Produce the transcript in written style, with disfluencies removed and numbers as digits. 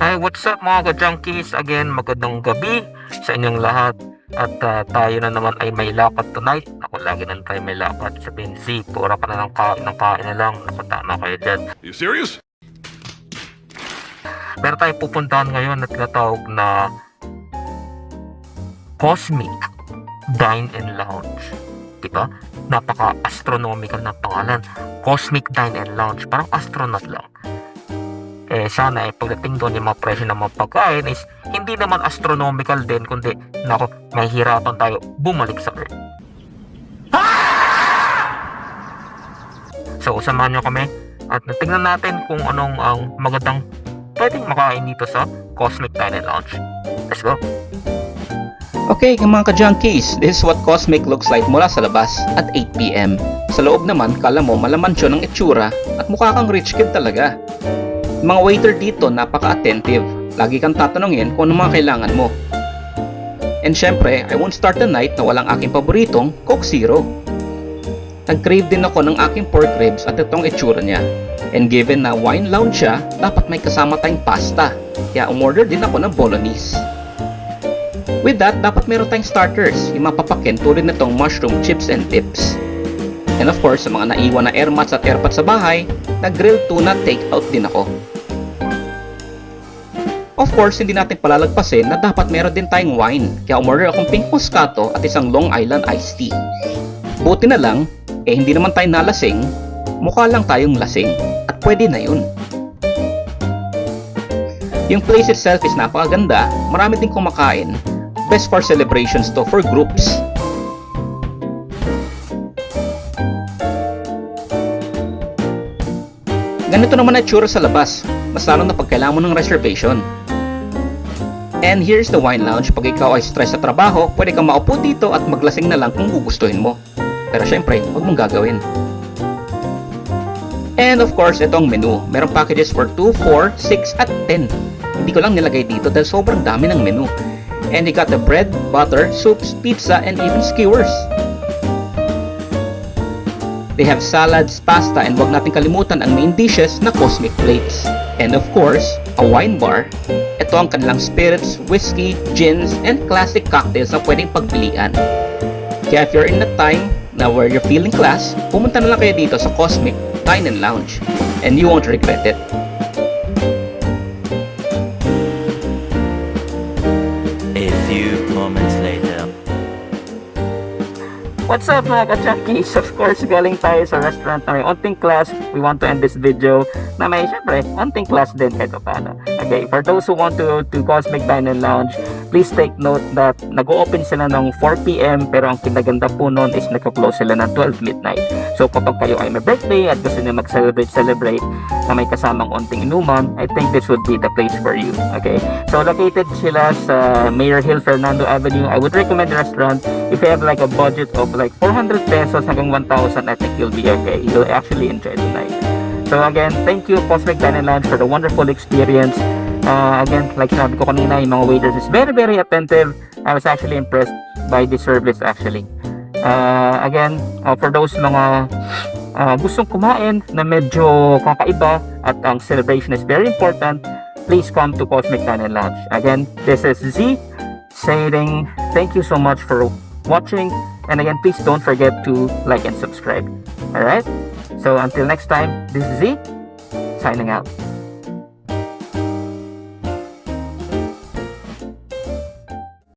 Hi, what's up mga ka-junkies? Again, magandang gabi sa inyong lahat. At tayo na naman ay may lakad tonight. Ako, lagi na tayo may lakad. Sabihin, Z, pura ka na ng kain na lang. Naku, tama kayo dyan. You serious? Meron tayong pupuntahan ngayon na tinatawag na Cosmic Dine and Lounge. Diba? Napaka-astronomical na pangalan. Cosmic Dine and Lounge. Parang astronaut lang. Sana pagdating doon yung mga presyo ng mga pagkain is hindi naman astronomical din, kundi nako, may hirapan tayo bumalik sa Earth. So samahan nyo kami at tingnan natin kung anong ang magandang pwedeng makain dito sa Cosmic Dine and Lounge. Let's go! Okay, mga ka-junkies, this is what Cosmic looks like mula sa labas at 8 PM. Sa loob naman, kala mo malamansyon ng itsura at mukha kang rich kid talaga. Mga waiter dito napaka-attentive. Lagi kang tatanungin kung ano mga kailangan mo. And syempre, I won't start the night na walang aking paboritong Coke Zero. Nag-crave din ako ng aking pork ribs at itong itsura niya. And given na wine lounge siya, dapat may kasama tayong pasta. Kaya umorder din ako ng bolognese. With that, dapat meron tayong starters, yung mapapakin tulad nitong mushroom chips and dips. And of course, sa mga naiwan na air mats at airpods sa bahay, nag-grilled tuna take-out din ako. Of course, hindi natin palalagpasin na dapat meron din tayong wine, kaya umorder akong pink moscato at isang Long Island iced tea. Buti na lang, hindi naman tayo nalasing, mukha lang tayong lasing, at pwede na yun. Yung place itself is napakaganda, marami din kumakain, best for celebrations to for groups. Ganito naman ang itsura sa labas, mas lalo na pag kailangan mo ng reservation. And here's the wine lounge. Pag ikaw ay stress sa trabaho, pwede kang maupo dito at maglasing na lang kung gugustuhin mo. Pero syempre, huwag mong gagawin. And of course, itong menu. Merong packages for 2, 4, 6, at 10. Hindi ko lang nilagay dito dahil sobrang dami ng menu. And you got the bread, butter, soups, pizza, and even skewers. They have salads, pasta, and wag natin kalimutan ang main dishes na Cosmic plates. And of course, a wine bar. Ito ang kanilang spirits, whiskey, gins, and classic cocktails na pwedeng pagpilian. Kaya if you're in the time na where you're feeling class, pumunta na lang kayo dito sa Cosmic Dine and Lounge. And you won't regret it. A few moments later. What's up mga ka-junkies? Of course, galing tayo sa restaurant na may onting class. We want to end this video na may syempre onting class din kahit paano. Okay, for those who want to Cosmic Dine and Lounge, please take note that nag-o-open sila ng 4 PM pero ang kinaganda po nun is nagka-close sila ng 12 midnight. So kapag kayo ay may birthday at gusto niyo mag-celebrate na may kasamang onting inuman, I think this would be the place for you. Okay, so located sila sa Mayor Hill, Fernando Avenue. I would recommend the restaurant if you have like a budget of like 400 pesos hanggang 1,000. I think you'll be okay. You'll actually enjoy the night. So again, thank you Cosmic Dine and Lounge for the wonderful experience. Again, like sabi ko kanina, yung mga waiters is very very attentive. I was actually impressed by the service actually. Again, for those mga gustong kumain na medyo kakaiba at ang celebration is very important, please come to Cosmic Dine and Lounge. Again, this is Z saying thank you so much for watching, and again, please don't forget to like and subscribe. Alright? So until next time, this is Z signing out.